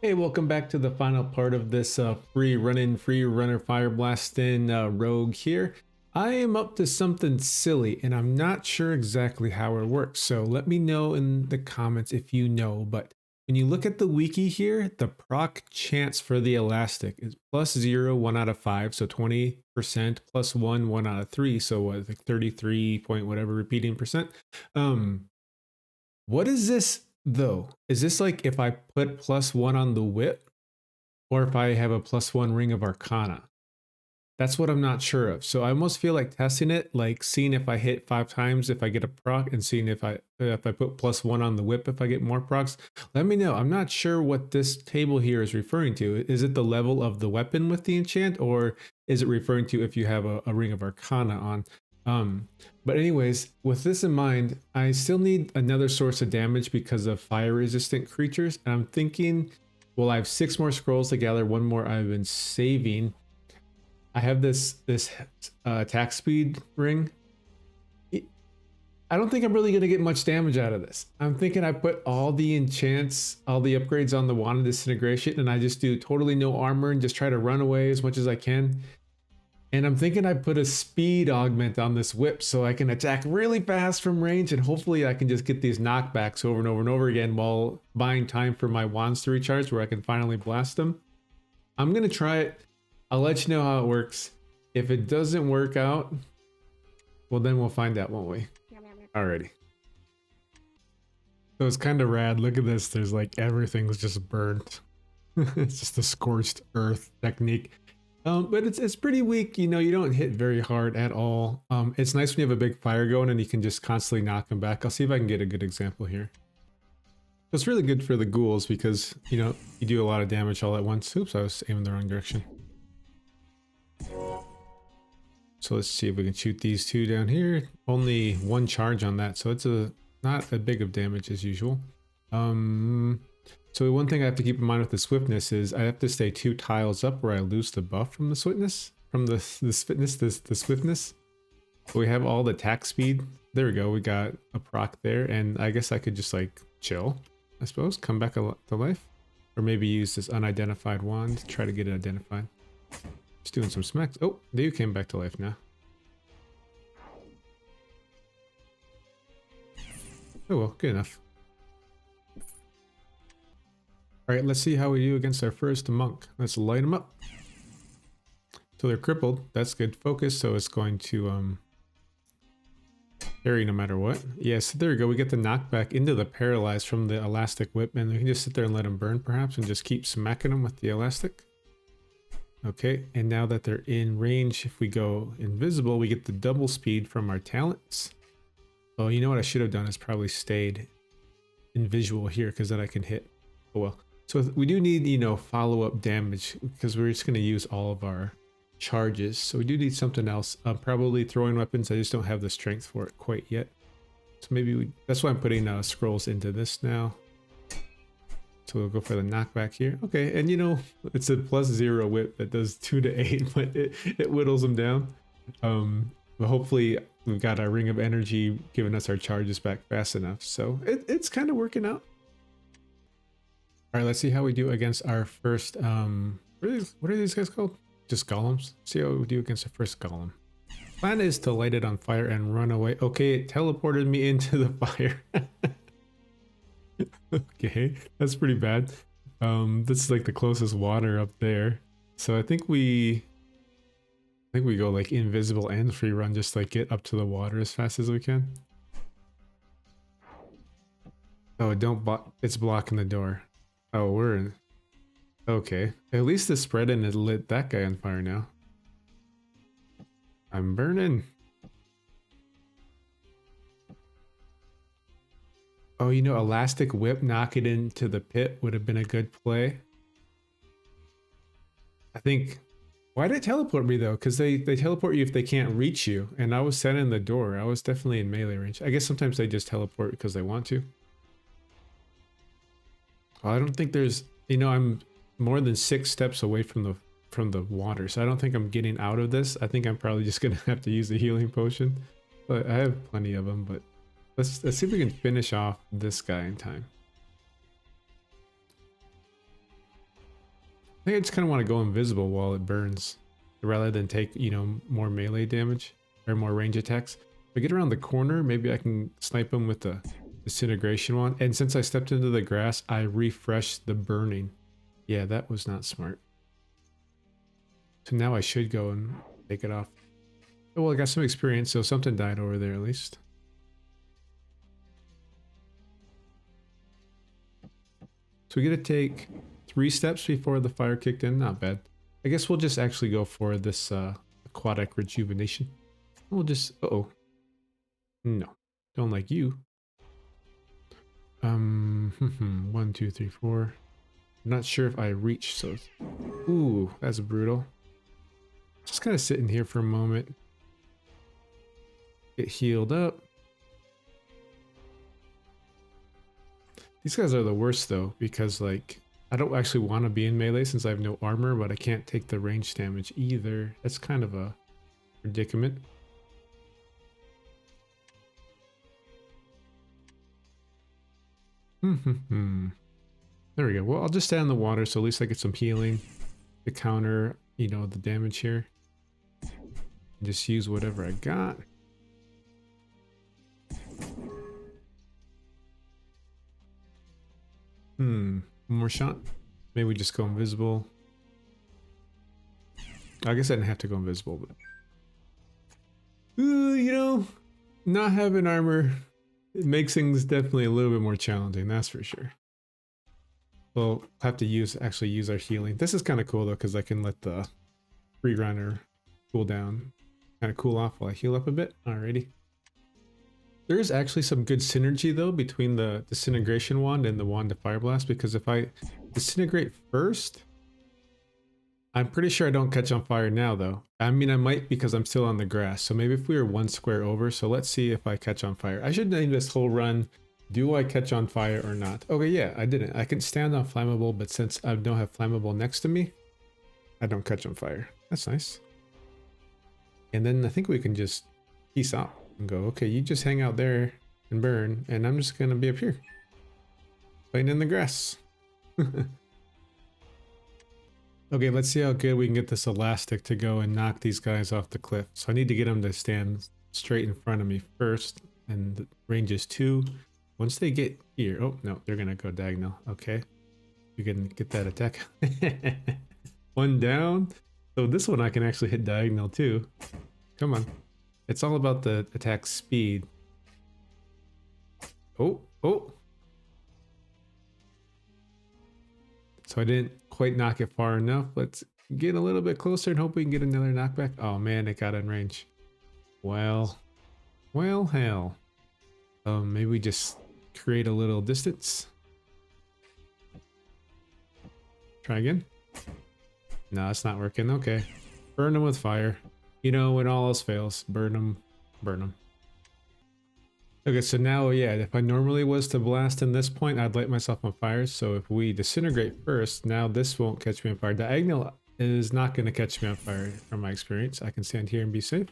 Hey, welcome back to the final part of this free runner fire blasting rogue here. I am up to something silly and I'm not sure exactly how it works. So let me know in the comments if you know. But when you look at the wiki here, the proc chance for the elastic is +0, 1 out of 5. So 20% +1, 1 out of 3. So what, like 33 point whatever repeating percent. Um, what is this though? Is this like if I put +1 on the whip? Or if I have a +1 ring of Arcana. That's what I'm not sure of. So I almost feel like testing it, like seeing if I hit 5 times if I get a proc, and seeing if I put +1 on the whip if I get more procs. Let me know. I'm not sure what this table here is referring to. Is it the level of the weapon with the enchant, or is it referring to if you have a ring of Arcana on? Um, but anyways, with this in mind, I still need another source of damage because of fire resistant creatures. And I'm thinking, well, I have 6 more scrolls to gather, 1 more I've been saving. I have this attack speed ring. I don't think I'm really going to get much damage out of this. I'm thinking I put all the enchants, all the upgrades on the wand of disintegration, and I just do totally no armor and just try to run away as much as I can. And I'm thinking I put a speed augment on this whip so I can attack really fast from range, and hopefully I can just get these knockbacks over and over and over again while buying time for my wands to recharge where I can finally blast them. I'm going to try it. I'll let you know how it works. If it doesn't work out, well then we'll find out, won't we? Alrighty. So it's kind of rad. Look at this. There's like everything's just burnt. It's just a scorched earth technique. But it's pretty weak. You know, you don't hit very hard at all. It's nice when you have a big fire going and you can just constantly knock them back. I'll see if I can get a good example here. So it's really good for the ghouls because, you know, you do a lot of damage all at once. Oops, I was aiming the wrong direction. So let's see if we can shoot these two down here. Only 1 charge on that, so it's not a big of damage as usual. So one thing I have to keep in mind with the swiftness is I have to stay 2 tiles up or I lose the buff from the swiftness, the swiftness. But we have all the attack speed. There we go. We got a proc there, and I guess I could just like chill, I suppose, come back to life, or maybe use this unidentified wand to try to get it identified. Just doing some smacks. Oh, they came back to life now. Oh well, good enough. All right, let's see how we do against our first monk. Let's light them up. So they're crippled. That's good focus. So it's going to parry no matter what. Yes, there we go. We get the knockback into the paralyzed from the elastic whip, and we can just sit there and let them burn perhaps, and just keep smacking them with the elastic. Okay, and now that they're in range, if we go invisible, we get the double speed from our talents. Oh, you know what I should have done is probably stayed invisible here, because then I can hit. Oh well. So we do need, you know, follow-up damage because we're just going to use all of our charges. So we do need something else. Probably throwing weapons. I just don't have the strength for it quite yet. So maybe that's why I'm putting scrolls into this now. So we'll go for the knockback here. Okay, and you know, it's a +0 whip that does 2 to 8, but it whittles them down. But hopefully we've got our ring of energy giving us our charges back fast enough. So it's kind of working out. All right, let's see how we do against our first, what are these guys called? Just golems? See how we do against the first golem. Plan is to light it on fire and run away. Okay, it teleported me into the fire. Okay, that's pretty bad. This is like the closest water up there. So I think we go like invisible and free run, just like get up to the water as fast as we can. Oh, don't block, it's blocking the door. Oh, we're in. Okay, at least the spread in it lit that guy on fire now. I'm burning. Oh, you know, elastic whip, knock it into the pit would have been a good play. I think. Why did it teleport me though? Because they teleport you if they can't reach you, and I was set in the door. I was definitely in melee range. I guess sometimes they just teleport because they want to. Well, I don't think there's, you know, I'm more than 6 steps away from the water, so I don't think I'm getting out of this. I think I'm probably just gonna have to use the healing potion, but I have plenty of them. But let's see if we can finish off this guy in time. think I just kind of want to go invisible while it burns, rather than take, you know, more melee damage or more range attacks. If I get around the corner, maybe I can snipe him with the disintegration one. And since I stepped into the grass, I refreshed the burning. Yeah, that was not smart. So now I should go and take it off. Oh, well, I got some experience, so something died over there at least. So we get to take 3 steps before the fire kicked in. Not bad. I guess we'll just actually go for this aquatic rejuvenation. We'll just... Uh-oh. No. Don't like you. 1, 2, 3, 4. I'm not sure if I reach, so... Ooh, that's brutal. Just kind of sitting here for a moment. Get healed up. These guys are the worst though, because like, I don't actually want to be in melee since I have no armor, but I can't take the range damage either. That's kind of a predicament. There we go. Well, I'll just stay in the water, so at least I get some healing to counter, you know, the damage here. Just use whatever I got. One more shot. Maybe we just go invisible. I guess I didn't have to go invisible, but... you know, not having armor, it makes things definitely a little bit more challenging, that's for sure. We'll have to actually use our healing. This is kind of cool though, because I can let the free runner cool down. Kind of cool off while I heal up a bit. Alrighty. There is actually some good synergy though between the disintegration wand and the wand of fireblast, because if I disintegrate first, I'm pretty sure I don't catch on fire now though. I mean, I might because I'm still on the grass. So maybe if we were 1 square over, so let's see if I catch on fire. I should name this whole run, do I catch on fire or not? Okay, yeah, I didn't. I can stand on flammable, but since I don't have flammable next to me, I don't catch on fire. That's nice. And then I think we can just peace out and go, okay, you just hang out there and burn, and I'm just gonna be up here playing in the grass. Okay, let's see how good we can get this elastic to go and knock these guys off the cliff. So I need to get them to stand straight in front of me first, and the range is 2. Once they get here, oh no, they're gonna go diagonal. Okay, you can get that attack. 1 down. So this one I can actually hit diagonal too. Come on. It's all about the attack speed. Oh. So I didn't quite knock it far enough. Let's get a little bit closer and hope we can get another knockback. Oh man, it got in range. Well, hell. Maybe we just create a little distance. Try again. No, it's not working. Okay. Burn them with fire. You know, when all else fails, burn them. Burn them. Okay, so now, yeah, if I normally was to blast in this point, I'd light myself on fire. So if we disintegrate first, now this won't catch me on fire. Diagonal is not going to catch me on fire from my experience. I can stand here and be safe.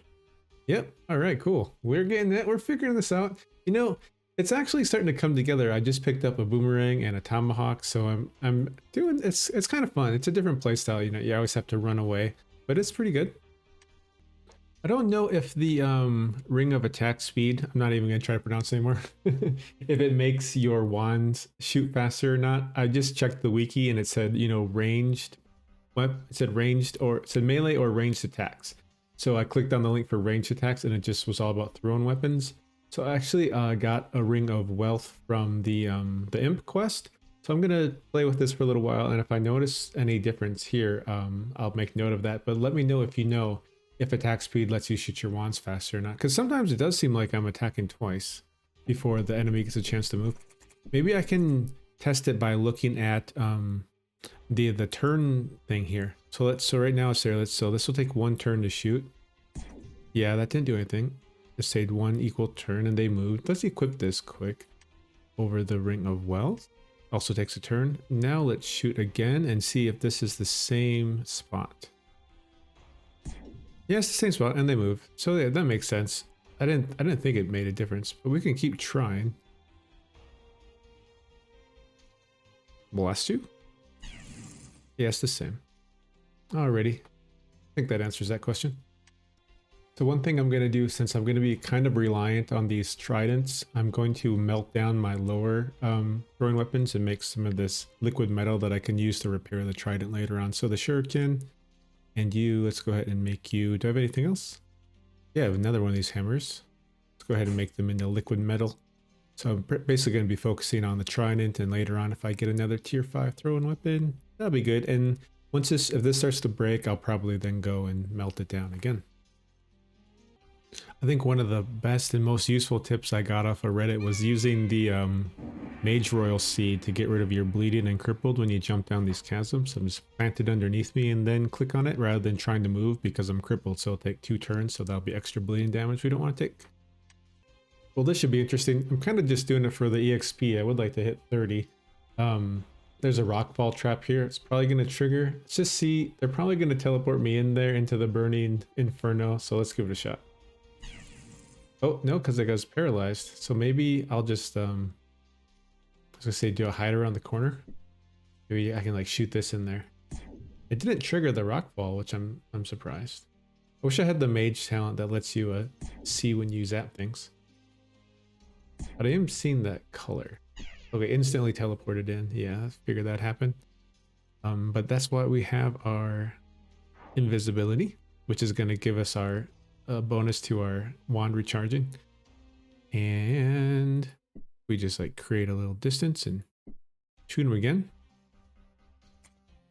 Yep. All right, cool. We're getting it. We're figuring this out. You know, it's actually starting to come together. I just picked up a boomerang and a tomahawk, so I'm doing it's kind of fun. It's a different playstyle, you know. You always have to run away, but it's pretty good. I don't know if the ring of attack speed, I'm not even gonna try to pronounce it anymore, if it makes your wands shoot faster or not. I just checked the wiki and it said, you know, ranged. What? It said ranged, or it said melee or ranged attacks. So I clicked on the link for ranged attacks and it just was all about thrown weapons. So I actually got a ring of wealth from the imp quest. So I'm gonna play with this for a little while, and if I notice any difference here, I'll make note of that. But let me know if you know if attack speed lets you shoot your wands faster or not, because sometimes it does seem like I'm attacking twice before the enemy gets a chance to move. Maybe I can test it by looking at the turn thing here. So right now it's there. So this will take 1 turn to shoot. Yeah, that didn't do anything. Just stayed 1 equal turn and they moved. Let's equip this quick over the ring of wealth. Also takes a turn. Now let's shoot again and see if this is the same spot. Yeah, it's the same spot and they move. So yeah, that makes sense. I didn't think it made a difference, but we can keep trying. Blast you. Yeah, it's the same. Alrighty. I think that answers that question. So one thing I'm going to do, since I'm going to be kind of reliant on these tridents, I'm going to melt down my lower throwing weapons and make some of this liquid metal that I can use to repair the trident later on. So the shuriken and you, let's go ahead and make you, do I have anything else? Yeah, I have another one of these hammers. Let's go ahead and make them into liquid metal. So I'm basically going to be focusing on the trident, and later on if I get another tier 5 throwing weapon, that'll be good. And once this, if this starts to break, I'll probably then go and melt it down again. I think one of the best and most useful tips I got off of Reddit was using the Mage Royal Seed to get rid of your bleeding and crippled when you jump down these chasms. So I'm just planted underneath me and then click on it rather than trying to move because I'm crippled. So it'll take 2 turns, so that'll be extra bleeding damage we don't want to take. Well, this should be interesting. I'm kind of just doing it for the EXP. I would like to hit 30. There's a rockfall trap here. It's probably going to trigger. Let's just see. They're probably going to teleport me in there into the burning inferno. So let's give it a shot. Oh, no, because it goes paralyzed. So maybe I'll just, I was gonna say, do a hide around the corner. Maybe I can like shoot this in there. It didn't trigger the rockfall, which I'm surprised. I wish I had the mage talent that lets you see when you zap things. But I am seeing that color. Okay, instantly teleported in. Yeah, I figured that happened. But that's why we have our invisibility, which is gonna give us our bonus to our wand recharging, and we just like create a little distance and shoot him again.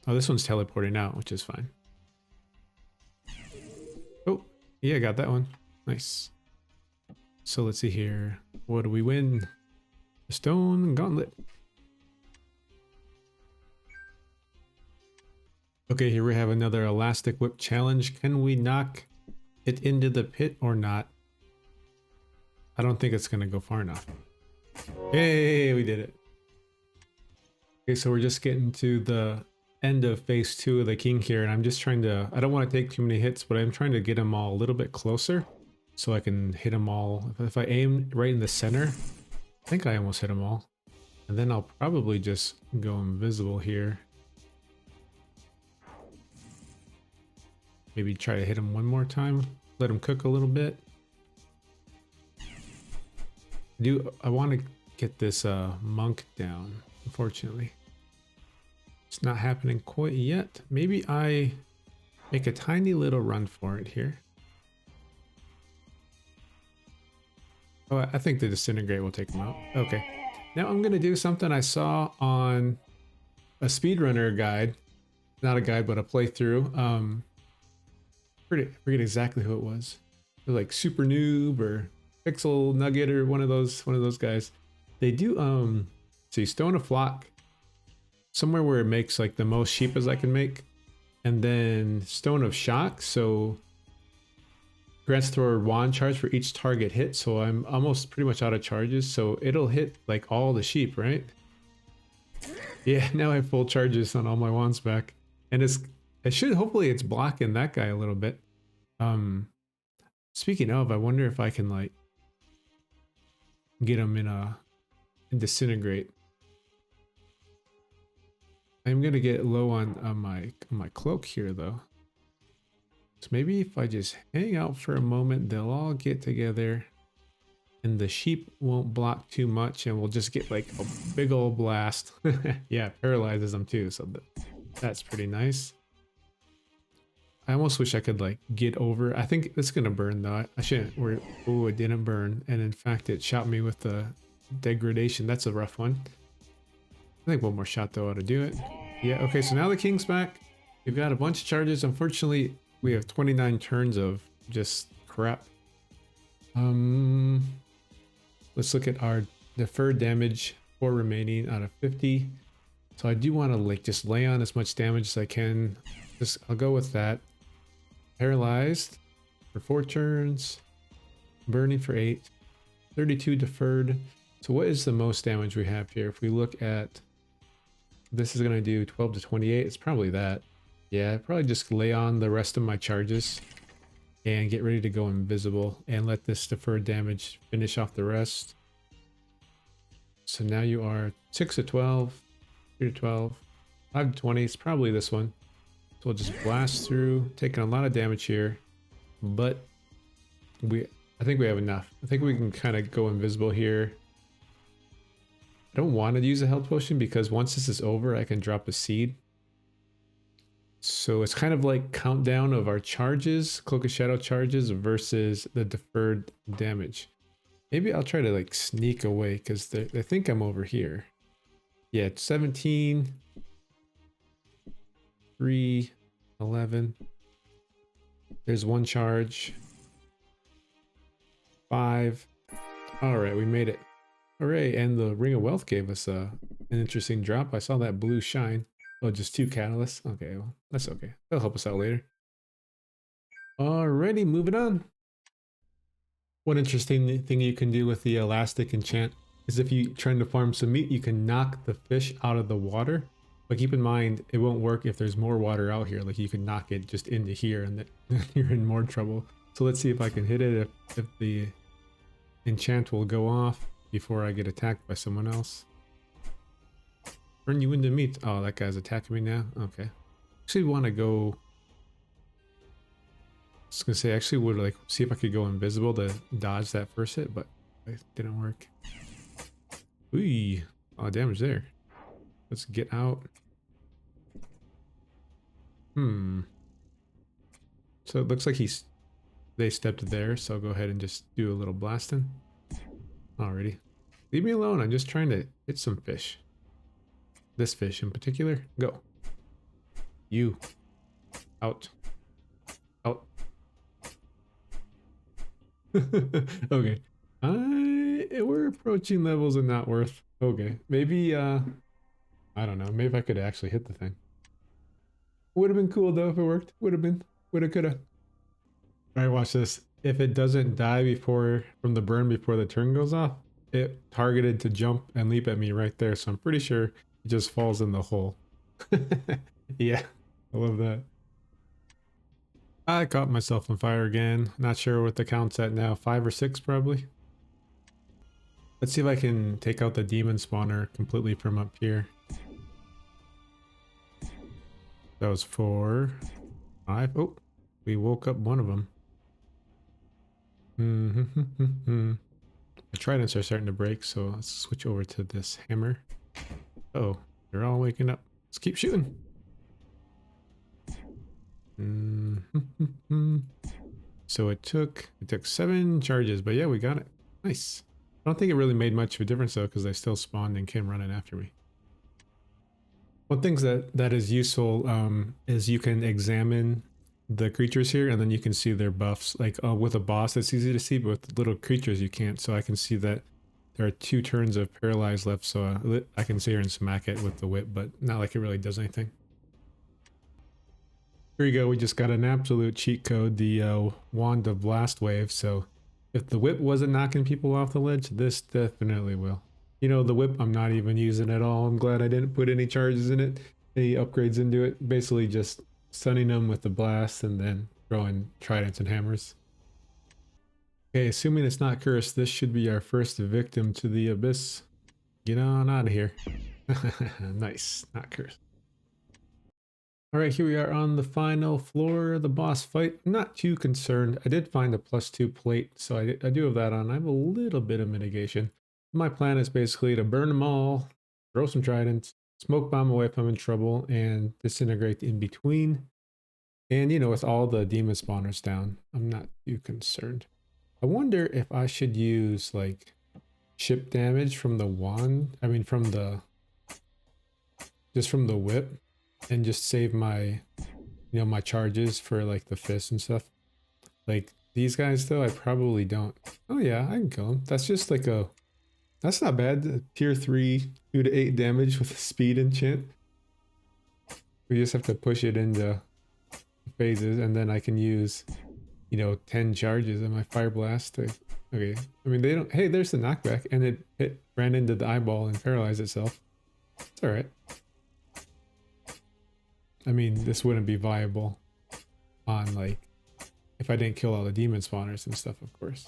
Oh, this one's teleporting out, which is fine. Oh yeah, got that one. Nice. So let's see here, what do we win? The stone gauntlet. Okay, here we have another elastic whip challenge. Can we knock it into the pit or not? I don't think it's gonna go far enough. Hey, we did it. Okay, so we're just getting to the end of phase 2 of the king here, and I'm just trying to, I don't want to take too many hits, but I'm trying to get them all a little bit closer so I can hit them all. If I aim right in the center, I think I almost hit them all. And then I'll probably just go invisible here. Maybe try to hit him one more time. Let him cook a little bit. I want to get this monk down. Unfortunately, it's not happening quite yet. Maybe I make a tiny little run for it here. Oh, I think the disintegrate will take him out. Okay. Now I'm going to do something I saw on a speedrunner guide. Not a guide, but a playthrough. I forget exactly who it was. They're like Super Noob or Pixel Nugget or one of those guys. They do see Stone of Flock somewhere where it makes like the most sheep as I can make, and then Stone of Shock, so grants thrower wand charge for each target hit. So I'm almost pretty much out of charges, so it'll hit like all the sheep, right? Yeah, now I have full charges on all my wands back, and hopefully it's blocking that guy a little bit. Speaking of, I wonder if I can like get him in disintegrate. I'm gonna get low on my cloak here though. So maybe if I just hang out for a moment, they'll all get together and the sheep won't block too much, and we'll just get like a big old blast. Yeah, it paralyzes them too, so that's pretty nice. I almost wish I could like get over. I think it's gonna burn though. I shouldn't. Oh, it didn't burn, and in fact, it shot me with the degradation. That's a rough one. I think one more shot though ought to do it. Yeah. Okay. So now the king's back. We've got a bunch of charges. Unfortunately, we have 29 turns of just crap. Let's look at our deferred damage. 4 remaining out of 50. So I do want to like just lay on as much damage as I can. I'll go with that. Paralyzed for 4 turns. Burning for 8. 32 deferred. So what is the most damage we have here? If we look at, this is going to do 12 to 28. It's probably that. Yeah, probably just lay on the rest of my charges and get ready to go invisible and let this deferred damage finish off the rest. So now you are 6 to 12, 3 to 12. 520 is probably this one. So we'll just blast through, taking a lot of damage here, but I think we have enough. I think we can kind of go invisible here. I don't want to use a health potion because once this is over, I can drop a seed. So it's kind of like countdown of our charges, Cloak of Shadow charges versus the deferred damage. Maybe I'll try to like sneak away because they think I'm over here. Yeah, it's 17, 3, 11. There's one charge. 5. All right, we made it. Hooray, and the Ring of Wealth gave us an interesting drop. I saw that blue shine. Oh, just 2 catalysts. Okay, well, that's okay. That'll help us out later. Alrighty, moving on. One interesting thing you can do with the elastic enchant is if you're trying to farm some meat, you can knock the fish out of the water. But keep in mind, it won't work if there's more water out here. Like you can knock it just into here and then you're in more trouble. So let's see if I can hit it, if the enchant will go off before I get attacked by someone else. Turn you into meat. Oh, that guy's attacking me now. Okay. Actually want to go. I was gonna say, I actually would like see if I could go invisible to dodge that first hit, but it didn't work. Ooh, a lot of damage there. Let's get out. So it looks like they stepped there, so I'll go ahead and just do a little blasting. Alrighty. Leave me alone, I'm just trying to hit some fish. This fish in particular. Go. You. Out. Out. Okay. We're approaching levels of not worth. Okay. Maybe, I don't know. Maybe I could actually hit the thing. Would have been cool though if it worked. Would have been. Woulda, coulda. Alright, watch this. If it doesn't die from the burn before the turn goes off, it targeted to jump and leap at me right there. So I'm pretty sure it just falls in the hole. Yeah, I love that. I caught myself on fire again. Not sure what the count's at now. 5 or 6 probably. Let's see if I can take out the demon spawner completely from up here. That was 4, 5. Oh, we woke up one of them. The tridents are starting to break, so let's switch over to this hammer. Oh, they're all waking up. Let's keep shooting. So it took 7 charges, but yeah, we got it. Nice. I don't think it really made much of a difference though, because they still spawned and came running after me. One thing that is useful is you can examine the creatures here, and then you can see their buffs. Like with a boss, it's easy to see, but with little creatures, you can't. So I can see that there are 2 turns of paralyzed left, so I can sit here and smack it with the whip, but not like it really does anything. Here you go. We just got an absolute cheat code, the Wand of Blast Wave. So if the whip wasn't knocking people off the ledge, this definitely will. You know, the whip I'm not even using at all. I'm glad I didn't put any charges in it, any upgrades into it. Basically just stunning them with the blast and then throwing tridents and hammers. Okay, assuming it's not cursed, this should be our first victim to the abyss. Get on out of here. Nice, not cursed. Alright, here we are on the final floor of the boss fight. I'm not too concerned. I did find a +2 plate, so I do have that on. I have a little bit of mitigation. My plan is basically to burn them all, throw some tridents, smoke bomb away if I'm in trouble, and disintegrate in between. And, you know, with all the demon spawners down, I'm not too concerned. I wonder if I should use, like, chip damage from the wand. I mean, just from the whip. And just save my, my charges for, like, the fists and stuff. Like, these guys, though, I probably don't. Oh, yeah, I can kill them. That's just, like, that's not bad. Tier 3, 2 to 8 damage with a speed enchant. We just have to push it into phases, and then I can use, 10 charges in my fireblast to... Okay, I mean, they don't... Hey, there's the knockback, and it ran into the eyeball and paralyzed itself. It's alright. I mean, this wouldn't be viable on, like, if I didn't kill all the demon spawners and stuff, of course.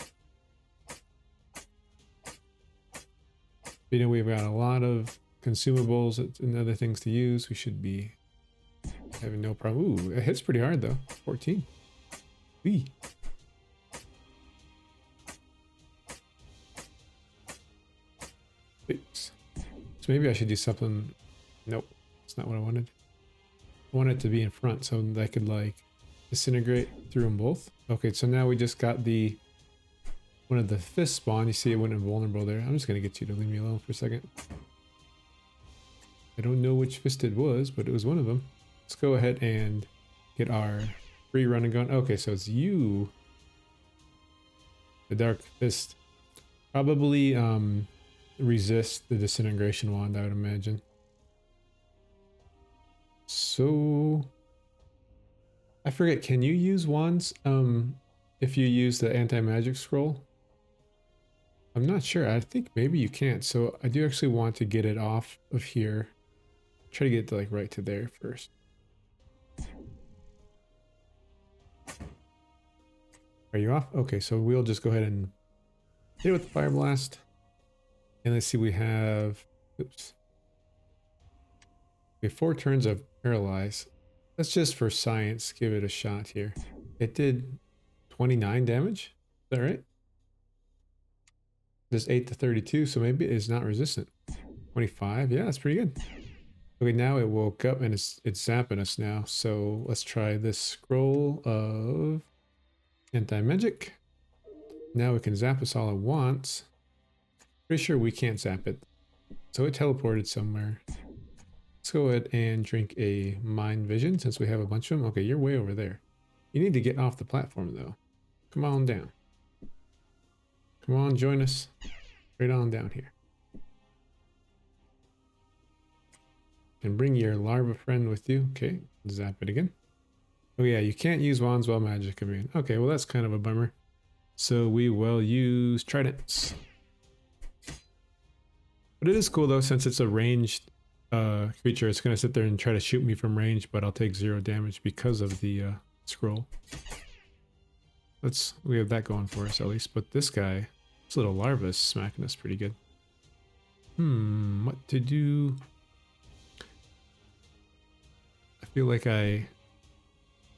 We've got a lot of consumables and other things to use, we should be having no problem. Ooh, it hits pretty hard though. 14. Wee. Oops. So maybe I should do something. Nope, that's not what I wanted. I want it to be in front so that I could like disintegrate through them both. Okay, so now we just got the one of the fists spawn. You see it went invulnerable there. I'm just gonna get you to leave me alone for a second. I don't know which fist it was, but it was one of them. Let's go ahead and get our free running gun. Okay, so it's you. The dark fist. Probably resist the disintegration wand, I would imagine. So I forget, can you use wands if you use the anti-magic scroll? I'm not sure. I think maybe you can't. So I do actually want to get it off of here. Try to get it to like right to there first. Are you off? Okay, so we'll just go ahead and hit it with the fire blast. And let's see, we have, oops. We have 4 turns of paralyze. Let's just for science give it a shot here. It did 29 damage. Is that right? This 8 to 32, so maybe it is not resistant. 25, yeah, that's pretty good. Okay, now it woke up and it's zapping us now. So let's try this scroll of anti-magic. Now it can zap us all at once. Pretty sure we can't zap it. So it teleported somewhere. Let's go ahead and drink a mind vision since we have a bunch of them. Okay, you're way over there. You need to get off the platform though. Come on down. Come on, join us. Right on down here. And bring your larva friend with you. Okay, zap it again. Oh yeah, you can't use wands while magic immune. Okay, well that's kind of a bummer. So we will use tridents. But it is cool though, since it's a ranged creature, it's going to sit there and try to shoot me from range, but I'll take 0 damage because of the scroll. We have that going for us at least, but this guy, this little larva is smacking us pretty good. What to do? I feel like oh,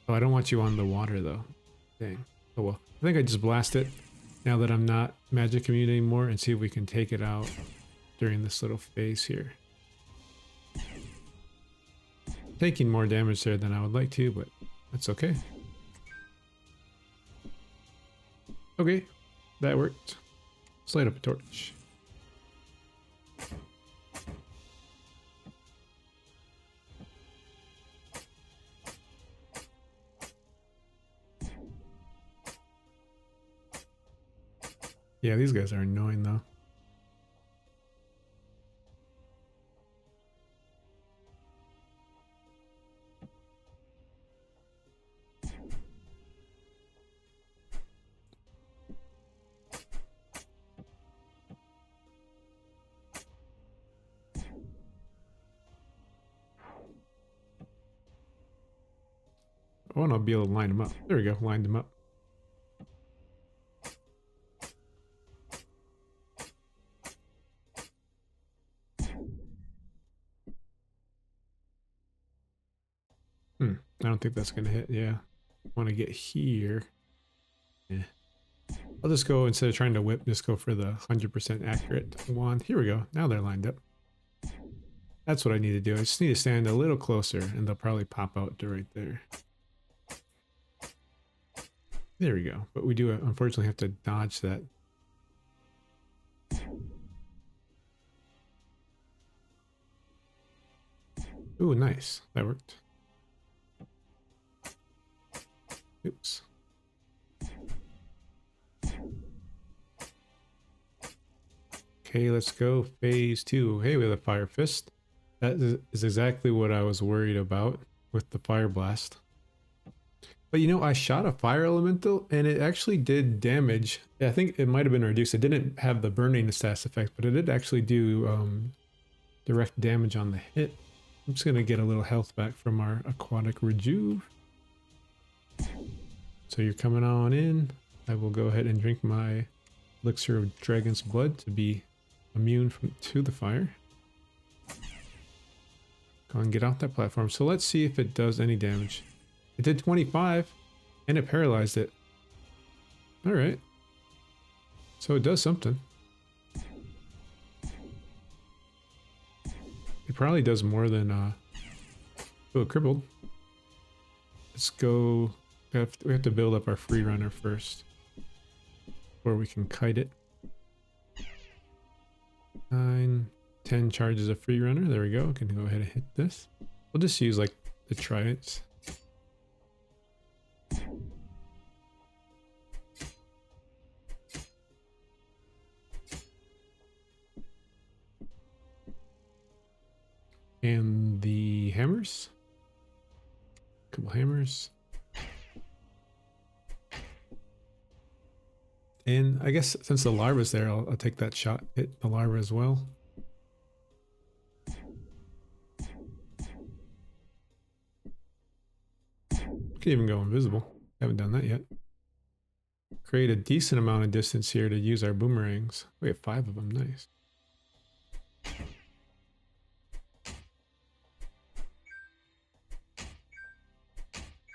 I don't want you on the water though. Dang. Oh well. I think I just blast it now that I'm not magic immune anymore and see if we can take it out during this little phase here. Taking more damage there than I would like to, but that's okay. Okay, that worked. Let's light up a torch. Yeah, these guys are annoying though. Oh, and I'll be able to line them up. There we go, lined them up. I don't think that's gonna hit. Yeah, want to get here. Yeah. I'll just go, instead of trying to whip, just go for the 100% accurate wand. Here we go. Now they're lined up. That's what I need to do. I just need to stand a little closer and they'll probably pop out to right there. There we go. But we do unfortunately have to dodge that. Ooh, nice. That worked. Oops. Okay, let's go. Phase 2. Hey, we have a fire fist. That is exactly what I was worried about with the fire blast. But you know, I shot a fire elemental and it actually did damage. I think it might have been reduced. It didn't have the burning status effect, but it did actually do direct damage on the hit. I'm just going to get a little health back from our aquatic rejuve. So you're coming on in. I will go ahead and drink my elixir of dragon's blood to be immune to the fire. Go and get off that platform. So let's see if it does any damage. It did 25 and it paralyzed it. All right. So it does something. It probably does more than oh, it crippled. Let's go. We have to build up our free runner first before we can kite it. 9, 10 charges of free runner. There we go. We can go ahead and hit this. We'll just use like the tridents. And the hammers. Couple hammers. And I guess since the larva's there, I'll take that shot, hit the larva as well. Could even go invisible. Haven't done that yet. Create a decent amount of distance here to use our boomerangs. We have 5 of them, nice.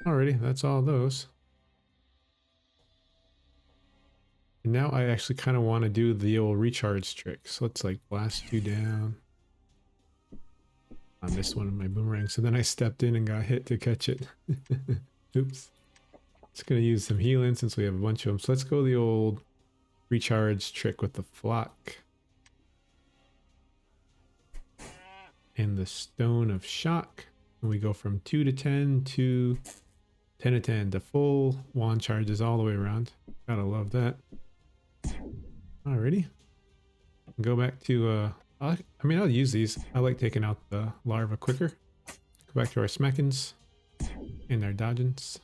Alrighty, that's all those. And now I actually kind of want to do the old recharge trick. So let's like blast you down. I missed one of my boomerangs, so then I stepped in and got hit to catch it. Oops. Just gonna use some healing since we have a bunch of them. So let's go the old recharge trick with the flock. And the stone of shock. And we go from 2 to 10 to 10 to 10. The full wand charges all the way around. Gotta love that. Alrighty. Go back to I mean, I'll use these. I like taking out the larva quicker. Go back to our smackins and our dodgins.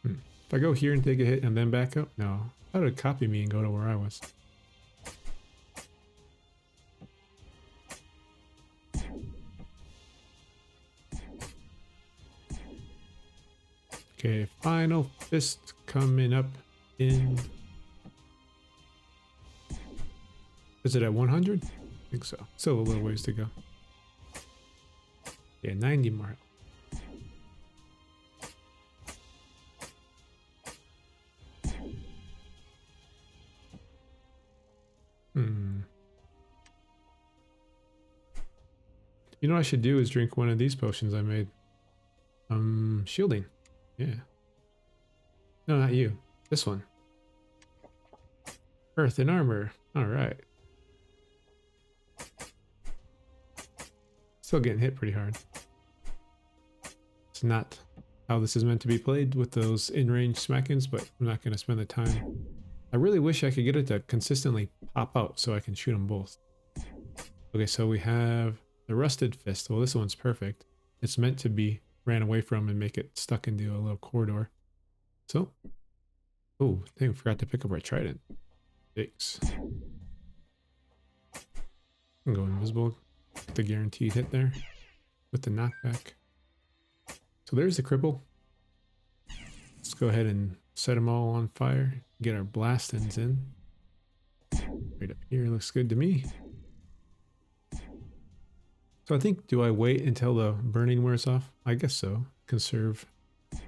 If I go here and take a hit and then back up, no. How did it copy me and go to where I was? Okay, final fist coming up in. Is it at 100? I think so. Still a little ways to go. Yeah, 90 more. You know what I should do is drink one of these potions I made. Shielding. Yeah. No, not you. This one. Earth and armor. Alright. Still getting hit pretty hard. It's not how this is meant to be played with those in-range smackins, but I'm not going to spend the time. I really wish I could get it to consistently pop out so I can shoot them both. Okay, so we have the rusted fist. Well, this one's perfect. It's meant to be ran away from and make it stuck into a little corridor. So, oh, I think I forgot to pick up our trident. Thanks. I'm going invisible. Get the guaranteed hit there with the knockback. So there's the cripple. Let's go ahead and set them all on fire. Get our blastings in. Right up here looks good to me. So I think, do I wait until the burning wears off? I guess so. Conserve.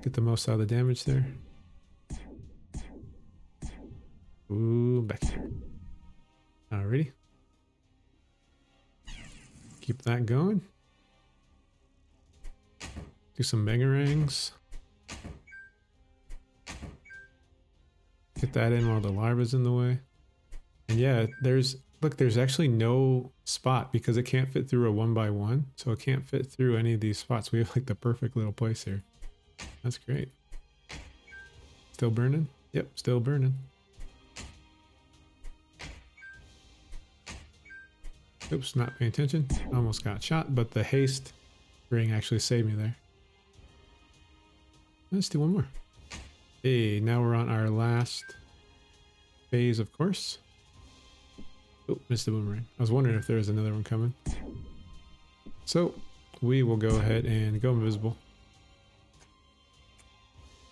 Get the most out of the damage there. Ooh, back here. Alrighty. Keep that going. Do some bangerangs. Get that in while the larva's in the way. And yeah, there's actually no spot because it can't fit through a 1x1. So it can't fit through any of these spots. We have like the perfect little place here. That's great. Still burning? Yep, still burning. Oops, not paying attention. Almost got shot, but the haste ring actually saved me there. Let's do one more. Hey, now we're on our last phase, of course. Oh, missed the boomerang. I was wondering if there was another one coming. So, we will go ahead and go invisible.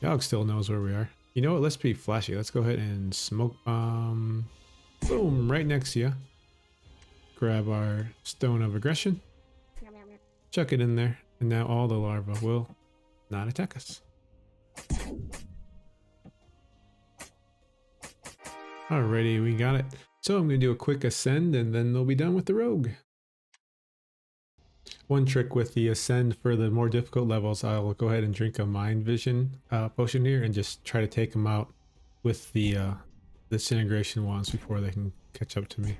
Yogg still knows where we are. You know what? Let's be flashy. Let's go ahead and smoke bomb. Boom, right next to you. grab our stone of aggression, chuck it in there, and now all the larvae will not attack us. Alrighty, we got it. So I'm going to do a quick ascend and then they'll be done with the rogue. One trick with the ascend for the more difficult levels, I'll go ahead and drink a mind vision potion here and just try to take them out with the disintegration wands before they can catch up to me.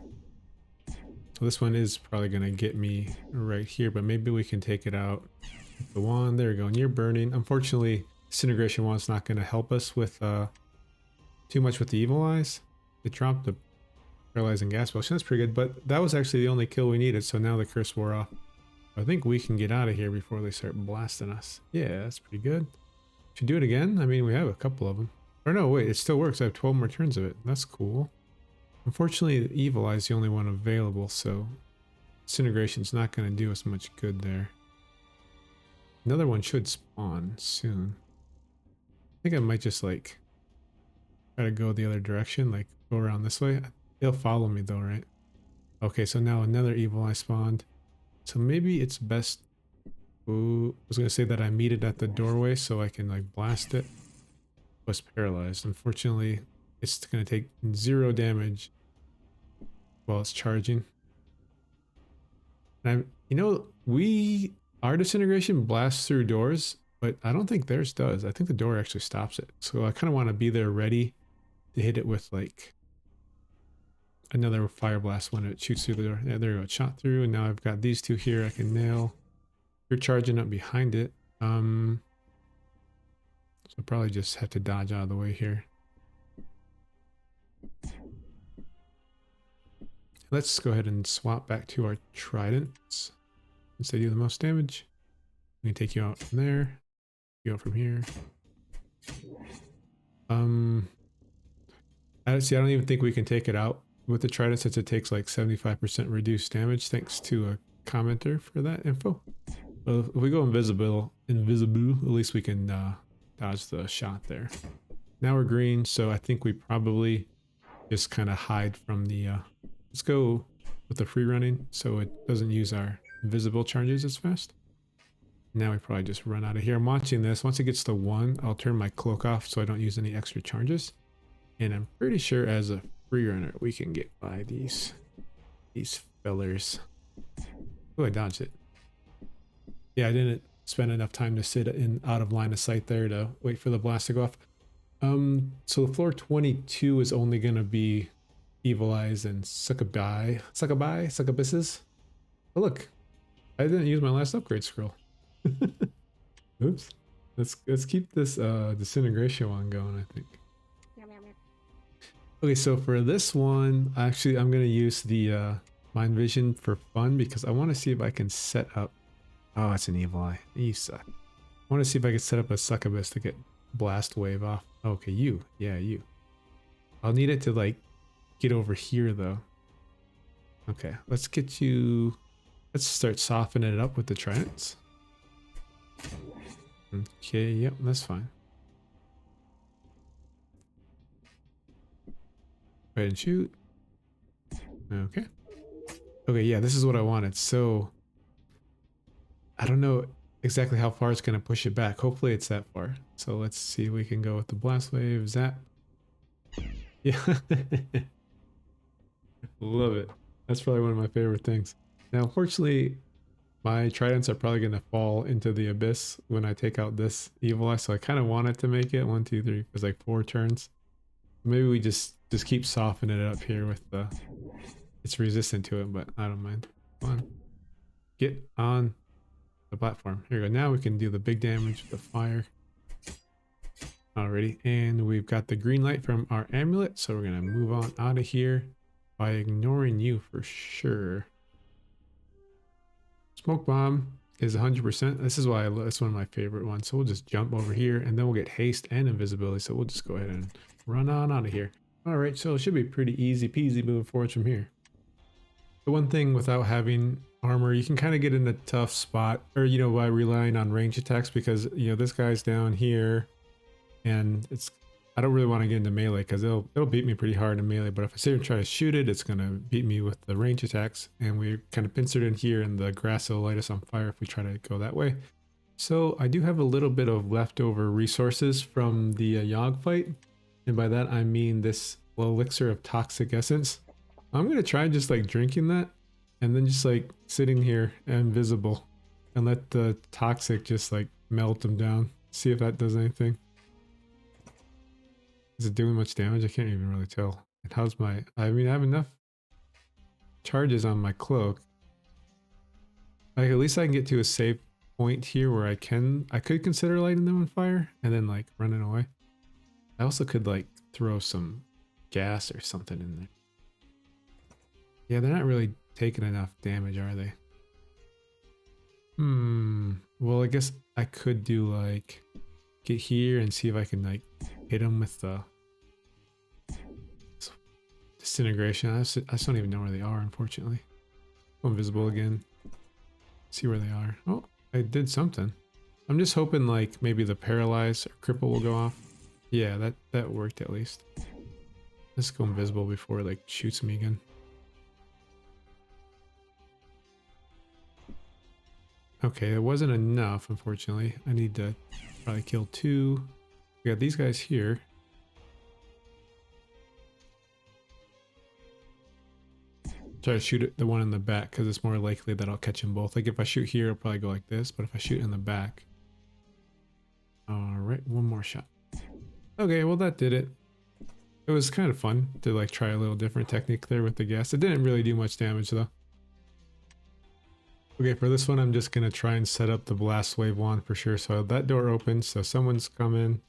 So this one is probably going to get me right here, but maybe we can take it out with the wand. There we go. And you're burning. Unfortunately, disintegration wand's not going to help us with too much with the evil eyes. It dropped the paralyzing gas potion. That's pretty good, but that was actually the only kill we needed, so now the curse wore off. I think we can get out of here before they start blasting us. Yeah, that's pretty good. Should do it again? I mean, we have a couple of them. Or no, wait, it still works. I have 12 more turns of it. That's cool. Unfortunately, the evil eye is the only one available, so disintegration's not going to do us much good there. Another one should spawn soon. I think I might just like try to go the other direction, like go around this way. They'll follow me though, right? Okay, so now another evil eye spawned. So maybe it's best. Ooh, I was gonna say that I meet it at the doorway so I can like blast it. It was paralyzed. Unfortunately, it's gonna take 0 damage while it's charging. And you know, our disintegration blasts through doors, but I don't think theirs does. I think the door actually stops it. So I kind of want to be there ready to hit it with like another fire blast when it shoots through the door. Yeah, there you go. It shot through, and now I've got these two here I can nail. You're charging up behind it. So probably just have to dodge out of the way here. Let's go ahead and swap back to our tridents since they do the most damage. We can take you out from there. You out from here. I don't even think we can take it out with the trident since it takes like 75% reduced damage, thanks to a commenter for that info. Well, if we go invisible, at least we can dodge the shot there. Now we're green, so I think we probably just kind of hide from the... let's go with the free running so it doesn't use our invisible charges as fast. Now we probably just run out of here. I'm watching this. Once it gets to 1, I'll turn my cloak off so I don't use any extra charges. And I'm pretty sure as a free runner we can get by these fellers. Oh, I dodged it. Yeah, I didn't spend enough time to sit in out of line of sight there to wait for the blast to go off. So the floor 22 is only gonna be evil eyes and succubusses. Oh look, I didn't use my last upgrade scroll. Oops. Let's keep this disintegration one going, I think. Okay, so for this one, actually I'm gonna use the mind vision for fun because I want to see if I can set up. Oh, it's an evil eye. You suck. I want to see if I can set up a succubus to get blast wave off. Okay, you. Yeah, you. I'll need it to like get over here though. Okay, let's get you. Let's start softening it up with the tridents. Okay, yep, that's fine. Go ahead and shoot. Okay. Okay, yeah, this is what I wanted. So I don't know exactly how far it's going to push it back. Hopefully it's that far. So let's see if we can go with the blast wave. Zap. Yeah. Love it. That's probably one of my favorite things. Now, unfortunately, my tridents are probably going to fall into the abyss when I take out this evil eye. So I kind of wanted to make it 1, 2, 3. There's like 4 turns. Maybe we just keep softening it up here with the... It's resistant to it, but I don't mind. Come on. Get on the platform. Here we go. Now we can do the big damage with the fire. Alrighty. And we've got the green light from our amulet. So we're going to move on out of here by ignoring you for sure. Smoke bomb is 100%. This is why it's one of my favorite ones. So we'll just jump over here and then we'll get haste and invisibility. So we'll just go ahead and run on out of here. All right, so it should be pretty easy peasy moving forward from here. The one thing without having armor, you can kind of get in a tough spot, or by relying on range attacks, because this guy's down here, and I don't really want to get into melee because it'll beat me pretty hard in melee. But if I sit here and try to shoot it, it's gonna beat me with the range attacks. And we're kind of pincered in here, and the grass will light us on fire if we try to go that way. So I do have a little bit of leftover resources from the Yogg fight, and by that I mean this elixir of toxic essence. I'm gonna try just like drinking that, and then just like sitting here invisible, and let the toxic just like melt them down. See if that does anything. Is it doing much damage? I can't even really tell. And how's my... I mean, I have enough charges on my cloak. Like, at least I can get to a safe point here where I could consider lighting them on fire and then, like, running away. I also could, like, throw some gas or something in there. Yeah, they're not really taking enough damage, are they? Well, I guess I could do, like... get here and see if I can, like, hit them with the disintegration. I just don't even know where they are, unfortunately. Go invisible again. See where they are. Oh, I did something. I'm just hoping like maybe the paralyze or cripple will go off. Yeah, that worked at least. Let's go invisible before it like shoots me again. Okay, it wasn't enough, unfortunately. I need to probably kill 2. We got these guys here. Try to shoot the one in the back because it's more likely that I'll catch them both. Like if I shoot here, it'll probably go like this, but if I shoot in the back. Alright, one more shot. Okay, well that did it. It was kind of fun to like try a little different technique there with the gas. It didn't really do much damage though. Okay, for this one, I'm just going to try and set up the blast wave wand for sure. So that door opens, so someone's coming.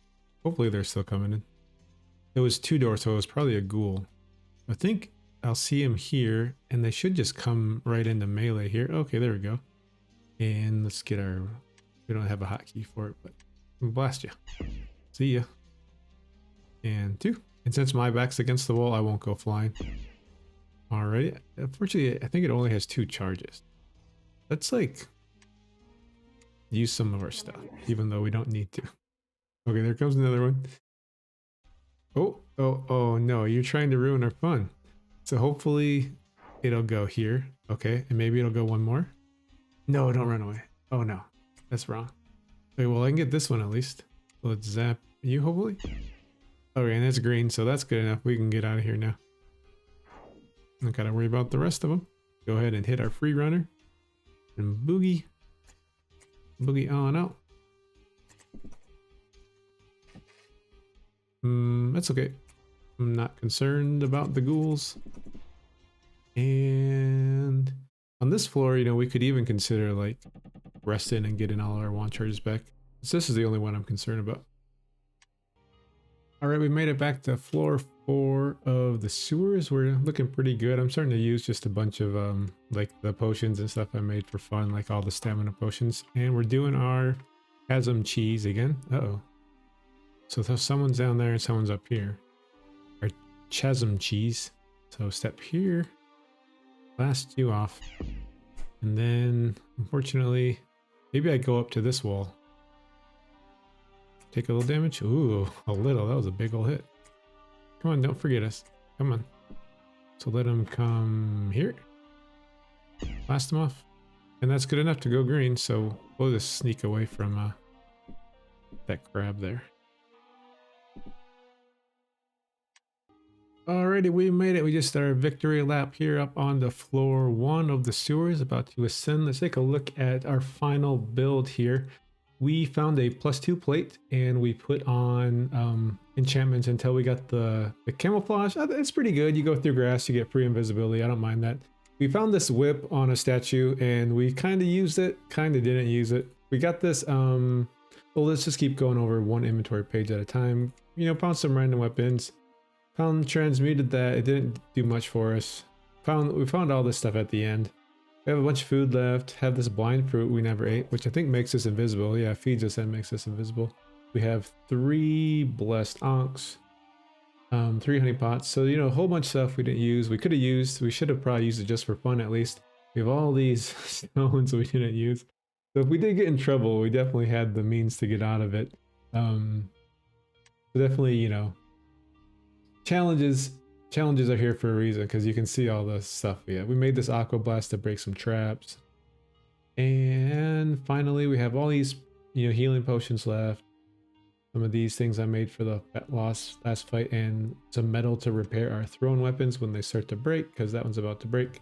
Hopefully they're still coming in. It was 2 doors, so it was probably a ghoul. I think I'll see him here, and they should just come right into melee here. Okay, there we go. And let's get our... we don't have a hotkey for it, but we'll blast you. See ya. And 2. And since my back's against the wall, I won't go flying. Alrighty. Unfortunately, I think it only has 2 charges. Let's like use some of our stuff, even though we don't need to. Okay, there comes another one. Oh no, you're trying to ruin our fun. So hopefully it'll go here. Okay, and maybe it'll go one more. No, don't run away. Oh no, that's wrong. Okay, well I can get this one at least. Let's zap you hopefully. Okay, and it's green, so that's good enough. We can get out of here now. Don't gotta worry about the rest of them. Go ahead and hit our free runner. And boogie on out. That's okay. I'm not concerned about the ghouls. And on this floor, you know, we could even consider like resting and getting all our wand charges back. So this is the only one I'm concerned about. All right, we made it back to floor 4 of the sewers. We're looking pretty good. I'm starting to use just a bunch of like the potions and stuff I made for fun, like all the stamina potions. And we're doing our chasm cheese again. Uh-oh. So someone's down there and someone's up here. Our chasm cheese. So step here. Blast you off. And then, unfortunately, maybe I go up to this wall. Take a little damage. Ooh, a little. That was a big ol' hit. Come on, don't forget us. Come on. So let him come here. Blast him off. And that's good enough to go green, so we'll just sneak away from that crab there. Alrighty, we made it. We just started victory lap here up on the floor 1 of the sewers, about to ascend. Let's take a look at our final build here. We found a +2 plate and we put on enchantments until we got the camouflage. It's pretty good. You go through grass, you get free invisibility. I don't mind that. We found this whip on a statue and we kind of used it, kind of didn't use it. We got this, well, let's just keep going over one inventory page at a time. You know, found some random weapons. Found transmuted that. It didn't do much for us. We found all this stuff at the end. We have a bunch of food left. Have this blind fruit we never ate, which I think makes us invisible. Yeah, feeds us and makes us invisible. We have 3 blessed onks, 3 honey pots. So, you know, a whole bunch of stuff we didn't use. We could have used. We should have probably used it just for fun at least. We have all these stones we didn't use. So if we did get in trouble, we definitely had the means to get out of it. So definitely, you know, challenges are here for a reason, because you can see all the stuff. Yeah, we made this aqua blast to break some traps. And finally, we have all these, healing potions left. Some of these things I made for the last fight, and some metal to repair our thrown weapons when they start to break, because that one's about to break.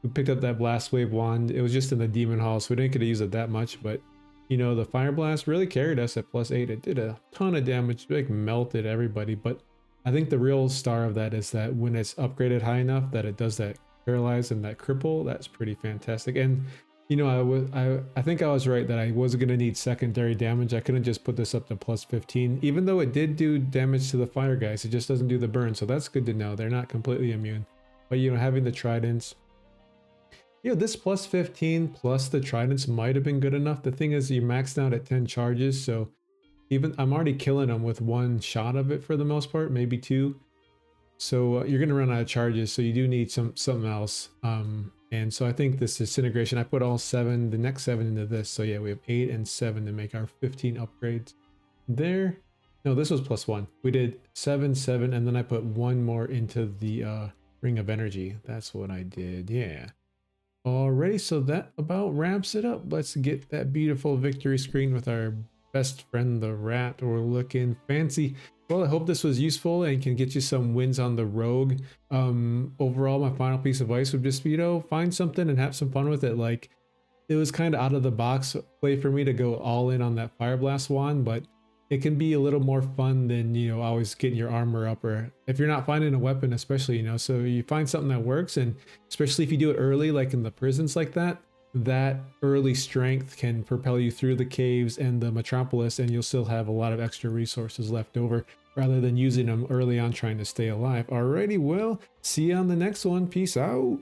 We picked up that blast wave wand. It was just in the demon hall, so we didn't get to use it that much, but the fire blast really carried us at +8. It did a ton of damage, like melted everybody. But I think the real star of that is that when it's upgraded high enough that it does that paralyze and that cripple, that's pretty fantastic. And I think I was right that I was going to need secondary damage. I couldn't just put this up to +15, even though it did do damage to the fire guys. It just doesn't do the burn, so that's good to know. They're not completely immune. But having the tridents, this +15 plus the tridents might have been good enough. The thing is, you maxed out at 10 charges, so even I'm already killing them with one shot of it for the most part, maybe two. So you're gonna run out of charges, so you do need something else. And so I think this disintegration, I put all the next 7 into this. So yeah, we have 8 and 7 to make our 15 upgrades there. No, this was +1. We did 7, 7, and then I put one more into the ring of energy. That's what I did, yeah. Alrighty, so that about wraps it up. Let's get that beautiful victory screen with our best friend, the rat. We're looking fancy. Well, I hope this was useful and can get you some wins on the rogue. Overall, my final piece of advice would just be, find something and have some fun with it. Like, it was kind of out of the box play for me to go all in on that fire blast wand, but it can be a little more fun than, always getting your armor up, or if you're not finding a weapon, especially, so you find something that works. And especially if you do it early, like in the prisons like that early strength can propel you through the caves and the metropolis, and you'll still have a lot of extra resources left over rather than using them early on trying to stay alive. Alrighty, well, see you on the next one. Peace out.